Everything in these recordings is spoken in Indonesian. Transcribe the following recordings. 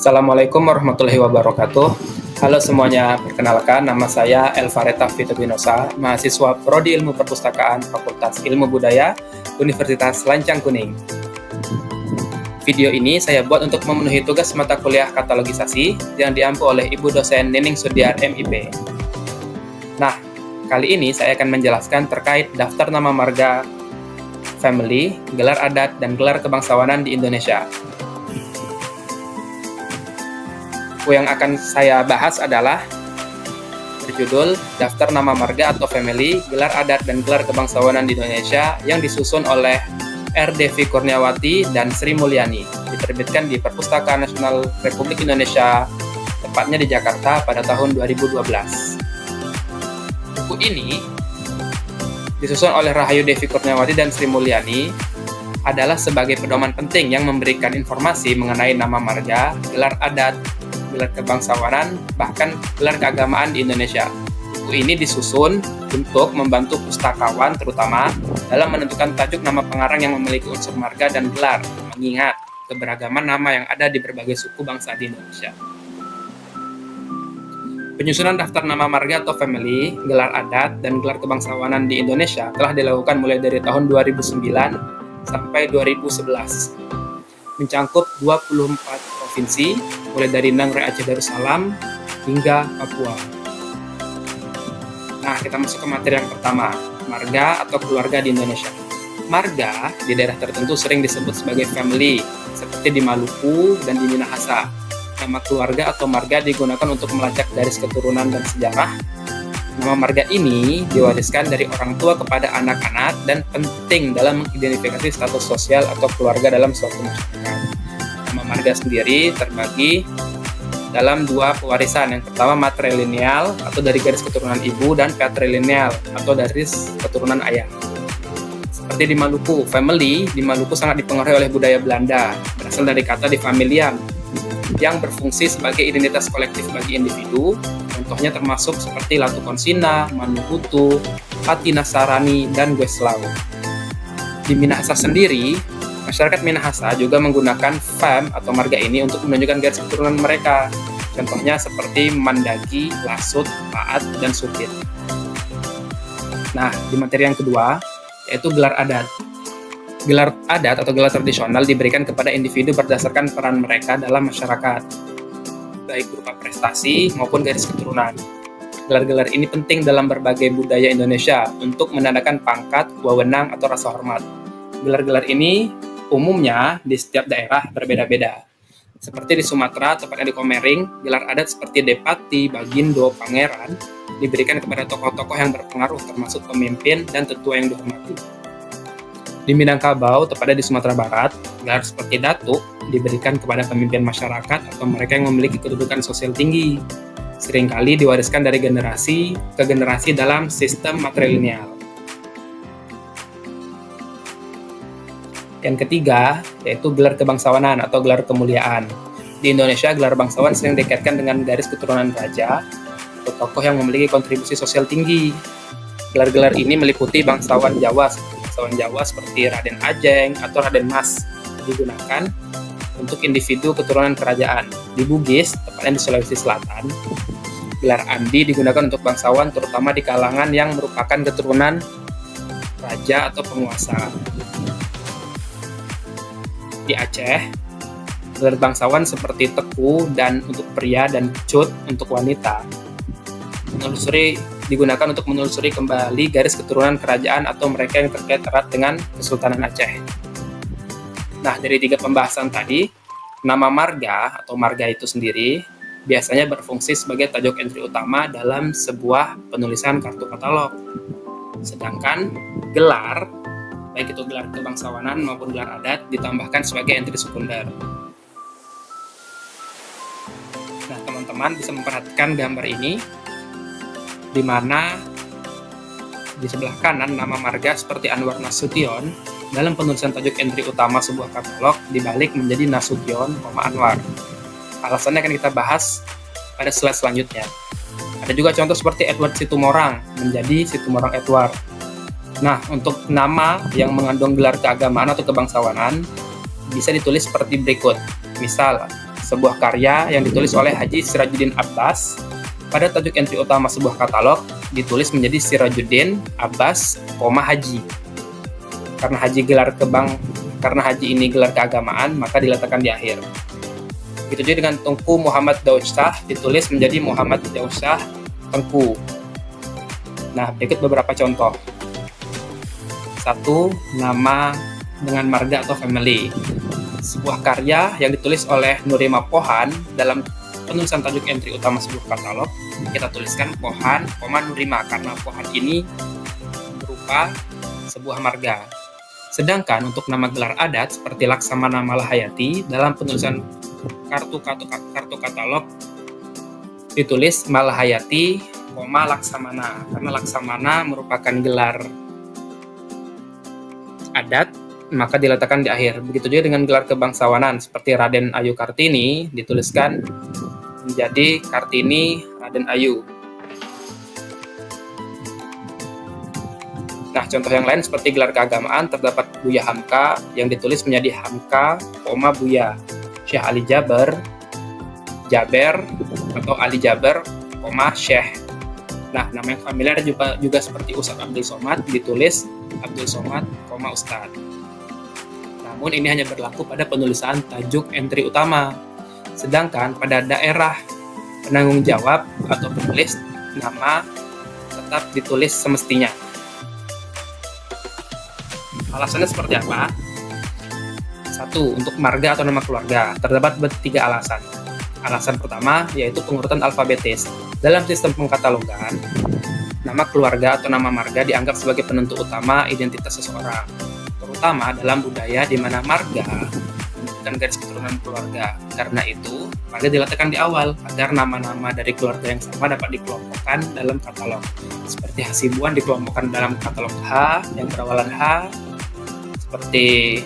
Assalamualaikum warahmatullahi wabarakatuh. Halo semuanya, perkenalkan nama saya Elvareta Fitobinosa, mahasiswa Prodi Ilmu Perpustakaan Fakultas Ilmu Budaya, Universitas Lancang Kuning. Video ini saya buat untuk memenuhi tugas mata kuliah katalogisasi yang diampu oleh Ibu dosen Nining Sudiar MIP. Nah, kali ini saya akan menjelaskan terkait daftar nama marga, family, gelar adat, dan gelar kebangsawanan di Indonesia. Buku yang akan saya bahas adalah berjudul Daftar Nama Marga atau Family, Gelar Adat dan Gelar Kebangsawanan di Indonesia yang disusun oleh R. Devi Kurniawati dan Sri Mulyani, diterbitkan di Perpustakaan Nasional Republik Indonesia, tepatnya di Jakarta pada tahun 2012. Buku ini disusun oleh Rahayu Devi Kurniawati dan Sri Mulyani adalah sebagai pedoman penting yang memberikan informasi mengenai nama marga, gelar adat, gelar kebangsawanan, bahkan gelar keagamaan di Indonesia. Buku ini disusun untuk membantu pustakawan terutama dalam menentukan tajuk nama pengarang yang memiliki unsur marga dan gelar, mengingat keberagaman nama yang ada di berbagai suku bangsa di Indonesia. Penyusunan daftar nama marga atau family, gelar adat, dan gelar kebangsawanan di Indonesia telah dilakukan mulai dari tahun 2009 sampai 2011. Mencangkup 24 provinsi, mulai dari Nangre Aceh Darussalam hingga Papua. Nah, kita masuk ke materi yang pertama, marga atau keluarga di Indonesia. Marga di daerah tertentu sering disebut sebagai family, seperti di Maluku dan di Minahasa. Nama keluarga atau marga digunakan untuk melacak garis keturunan dan sejarah. Nama marga ini diwariskan dari orang tua kepada anak-anak dan penting dalam mengidentifikasi status sosial atau keluarga dalam suatu masyarakat. Nama marga sendiri terbagi dalam dua pewarisan. Yang pertama matrilineal atau dari garis keturunan ibu, dan patrilineal atau dari keturunan ayah. Seperti di Maluku, family di Maluku sangat dipengaruhi oleh budaya Belanda, berasal dari kata di familiam, yang berfungsi sebagai identitas kolektif bagi individu. Contohnya termasuk seperti Latu Konsina, Manuhutu, Hati Nasarani, dan Gueslau. Di Minahasa sendiri, masyarakat Minahasa juga menggunakan fam atau marga ini untuk menunjukkan garis keturunan mereka. Contohnya seperti Mandagi, Lasut, Paat, dan Supit. Nah, di materi yang kedua, yaitu gelar adat. Gelar adat atau gelar tradisional diberikan kepada individu berdasarkan peran mereka dalam masyarakat, baik berupa prestasi maupun garis keturunan. Gelar-gelar ini penting dalam berbagai budaya Indonesia untuk menandakan pangkat, wewenang, atau rasa hormat. Gelar-gelar ini umumnya di setiap daerah berbeda-beda. Seperti di Sumatera, tepatnya di Komering, gelar adat seperti Depati, Bagindo, Pangeran diberikan kepada tokoh-tokoh yang berpengaruh termasuk pemimpin dan tetua yang dihormati. Di Minangkabau, tepatnya di Sumatera Barat, gelar seperti Datuk diberikan kepada pemimpin masyarakat atau mereka yang memiliki kedudukan sosial tinggi. Seringkali diwariskan dari generasi ke generasi dalam sistem matrilineal. Yang ketiga, yaitu gelar kebangsawanan atau gelar kemuliaan. Di Indonesia, gelar bangsawan sering dikaitkan dengan garis keturunan raja atau tokoh yang memiliki kontribusi sosial tinggi. Gelar-gelar ini meliputi bangsawan Jawa seperti Raden Ajeng atau Raden Mas, digunakan untuk individu keturunan kerajaan. Di Bugis, tepatnya di Sulawesi Selatan, gelar Andi digunakan untuk bangsawan terutama di kalangan yang merupakan keturunan raja atau penguasa. Di Aceh, gelar bangsawan seperti Teku dan untuk pria dan Cut untuk wanita digunakan untuk menelusuri kembali garis keturunan kerajaan atau mereka yang terkait erat dengan Kesultanan Aceh. Nah, dari tiga pembahasan tadi, nama marga atau marga itu sendiri biasanya berfungsi sebagai tajuk entry utama dalam sebuah penulisan kartu katalog. Sedangkan gelar, baik itu gelar kebangsawanan maupun gelar adat, ditambahkan sebagai entry sekunder. Nah, teman-teman bisa memperhatikan gambar ini, di mana di sebelah kanan nama marga seperti Anwar Nasution dalam penulisan tajuk entry utama sebuah katalog dibalik menjadi Nasution, Anwar. Alasannya akan kita bahas pada slide selanjutnya. Ada juga contoh seperti Edward Situmorang menjadi Situmorang Edward. Nah, untuk nama yang mengandung gelar keagamaan atau kebangsawanan bisa ditulis seperti berikut. Misal, sebuah karya yang ditulis oleh Haji Sirajuddin Abbas. Pada tajuk entry utama sebuah katalog ditulis menjadi Sirajuddin Abbas, Haji. Karena Haji ini gelar keagamaan, maka diletakkan di akhir. Begitu juga dengan Tengku Muhammad Daud Shah, ditulis menjadi Muhammad Daud Shah Tengku. Nah, berikut beberapa contoh. 1. Nama dengan marga atau family. Sebuah karya yang ditulis oleh Nurima Pohan dalam penulisan tajuk entry utama sebuah katalog, kita tuliskan Pohan, Nurima, karena Pohan ini berupa sebuah marga. Sedangkan untuk nama gelar adat seperti Laksamana Malahayati dalam penulisan kartu katalog ditulis Malahayati, Laksamana, karena Laksamana merupakan gelar adat, maka diletakkan di akhir. Begitu juga dengan gelar kebangsawanan seperti Raden Ayu Kartini dituliskan menjadi Kartini Raden Ayu. Nah, contoh yang lain seperti gelar keagamaan terdapat Buya Hamka yang ditulis menjadi Hamka, Buya, Syekh Ali Jaber, atau Ali Jaber, Syekh. Nah, nama yang familiar juga seperti Ustadz Abdul Somad ditulis Abdul Somad, Ustadz. Namun ini hanya berlaku pada penulisan tajuk entry utama. Sedangkan pada daerah penanggung jawab atau penulis, nama tetap ditulis semestinya. Alasannya seperti apa? 1. Untuk marga atau nama keluarga, terdapat 3 alasan. Alasan pertama yaitu pengurutan alfabetis. Dalam sistem pengkatalogan, nama keluarga atau nama marga dianggap sebagai penentu utama identitas seseorang, terutama dalam budaya di mana marga dan garis keturunan keluarga. Karena itu, marga diletakkan di awal agar nama-nama dari keluarga yang sama dapat dikelompokkan dalam katalog. Seperti Hasibuan dikelompokkan dalam katalog H yang berawalan H, seperti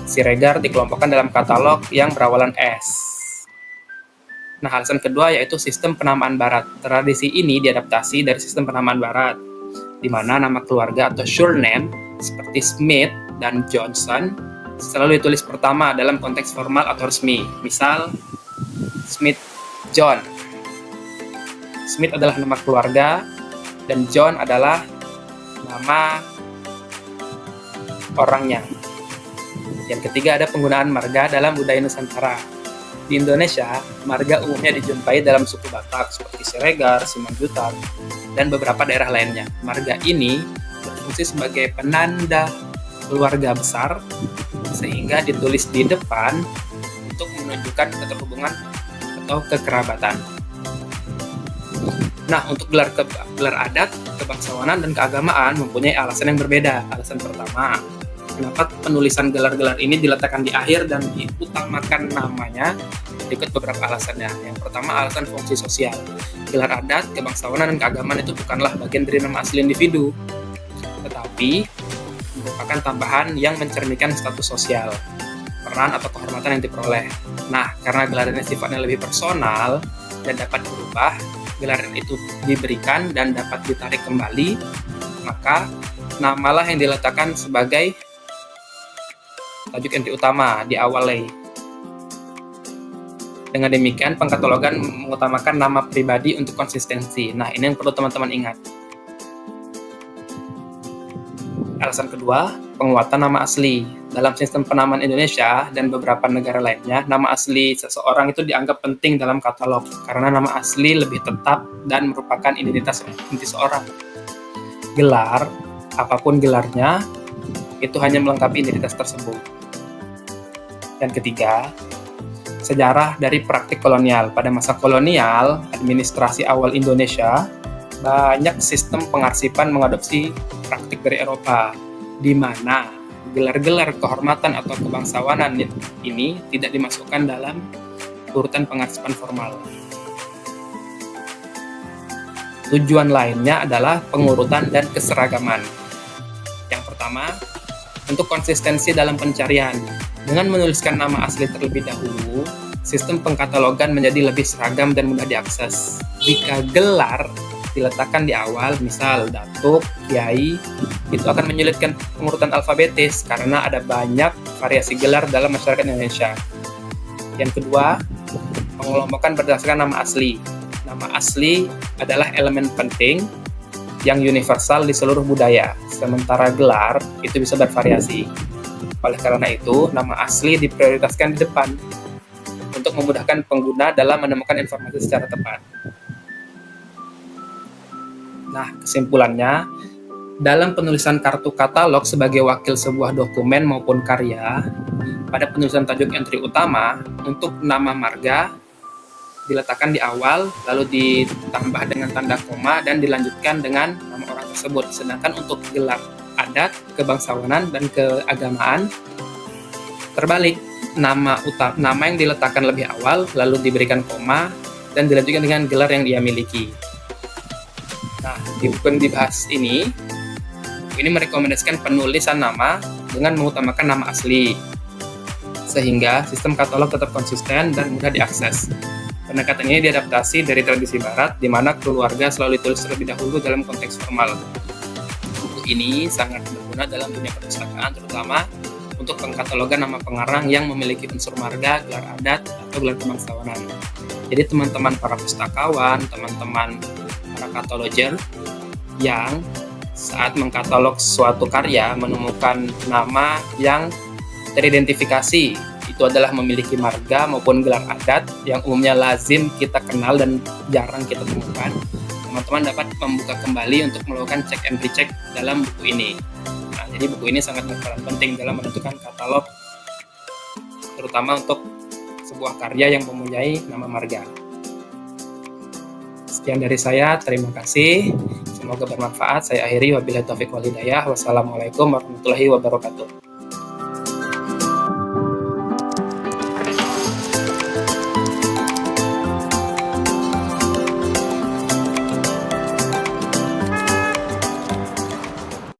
Siregar dikelompokkan dalam katalog yang berawalan S. Nah, alasan kedua yaitu sistem penamaan barat. Tradisi ini diadaptasi dari sistem penamaan barat, di mana nama keluarga atau surname seperti Smith dan Johnson selalu ditulis pertama dalam konteks formal atau resmi. Misal, Smith John. Smith adalah nama keluarga dan John adalah nama orangnya. Yang ketiga ada penggunaan marga dalam budaya Nusantara. Di Indonesia, marga umumnya dijumpai dalam suku Batak seperti Siregar, Simanjuntak, dan beberapa daerah lainnya. Marga ini berfungsi sebagai penanda keluarga besar, sehingga ditulis di depan untuk menunjukkan keterhubungan atau kekerabatan. Nah, untuk gelar adat, kebangsawanan, dan keagamaan mempunyai alasan yang berbeda. Alasan pertama, kenapa penulisan gelar-gelar ini diletakkan di akhir dan diutamakan namanya? Berikut beberapa alasannya. Yang pertama, alasan fungsi sosial. Gelar adat, kebangsawanan, dan keagamaan itu bukanlah bagian dari nama asli individu, tetapi merupakan tambahan yang mencerminkan status sosial, peran atau kehormatan yang diperoleh. Nah, karena gelaran sifatnya lebih personal dan dapat berubah, gelaran itu diberikan dan dapat ditarik kembali, maka namalah yang diletakkan sebagai tajuk entry utama di awal. Dengan demikian, pengkatalogan mengutamakan nama pribadi untuk konsistensi. Nah, ini yang perlu teman-teman ingat. Alasan kedua, penguatan nama asli. Dalam sistem penamaan Indonesia dan beberapa negara lainnya, nama asli seseorang itu dianggap penting dalam katalog karena nama asli lebih tetap dan merupakan identitas inti seorang. Gelar, apapun gelarnya, itu hanya melengkapi identitas tersebut. Yang ketiga, sejarah dari praktik kolonial. Pada masa kolonial, administrasi awal Indonesia, banyak sistem pengarsipan mengadopsi praktik dari Eropa, di mana gelar-gelar kehormatan atau kebangsawanan ini tidak dimasukkan dalam urutan pengarsipan formal. Tujuan lainnya adalah pengurutan dan keseragaman. Yang pertama, untuk konsistensi dalam pencarian. Dengan menuliskan nama asli terlebih dahulu, sistem pengkatalogan menjadi lebih seragam dan mudah diakses. Jika gelar diletakkan di awal, misal Datuk, Kiai, itu akan menyulitkan pengurutan alfabetis karena ada banyak variasi gelar dalam masyarakat Indonesia. Yang kedua, mengelompokkan berdasarkan nama asli. Nama asli adalah elemen penting yang universal di seluruh budaya, sementara gelar itu bisa bervariasi. Oleh karena itu, nama asli diprioritaskan di depan untuk memudahkan pengguna dalam menemukan informasi secara tepat. Nah, kesimpulannya, dalam penulisan kartu katalog sebagai wakil sebuah dokumen maupun karya, pada penulisan tajuk entry utama, untuk nama marga diletakkan di awal, lalu ditambah dengan tanda koma dan dilanjutkan dengan nama orang tersebut. Sedangkan untuk gelar adat, kebangsawanan, dan keagamaan terbalik, nama yang diletakkan lebih awal, lalu diberikan koma, dan dilanjutkan dengan gelar yang dia miliki. Nah, di buku yang dibahas ini merekomendasikan penulisan nama dengan mengutamakan nama asli, sehingga sistem katalog tetap konsisten dan mudah diakses. Pendekatan ini diadaptasi dari tradisi barat, di mana keluarga selalu ditulis terlebih dahulu dalam konteks formal. Buku ini sangat berguna dalam dunia perpustakaan, terutama untuk pengkatalogan nama pengarang yang memiliki unsur marga, gelar adat, atau gelar kebangsawanan. Jadi teman-teman para pustakawan, teman-teman para kataloger yang saat mengkatalog suatu karya menemukan nama yang teridentifikasi, itu adalah memiliki marga maupun gelar adat yang umumnya lazim kita kenal dan jarang kita temukan, teman-teman dapat membuka kembali untuk melakukan cek and recheck dalam buku ini. Nah, jadi buku ini sangat berperan penting dalam menentukan katalog, terutama untuk sebuah karya yang mempunyai nama marga. Sekian dari saya, terima kasih. Semoga bermanfaat. Saya akhiri, wabillahi taufiq wal hidayah. Wassalamualaikum warahmatullahi wabarakatuh.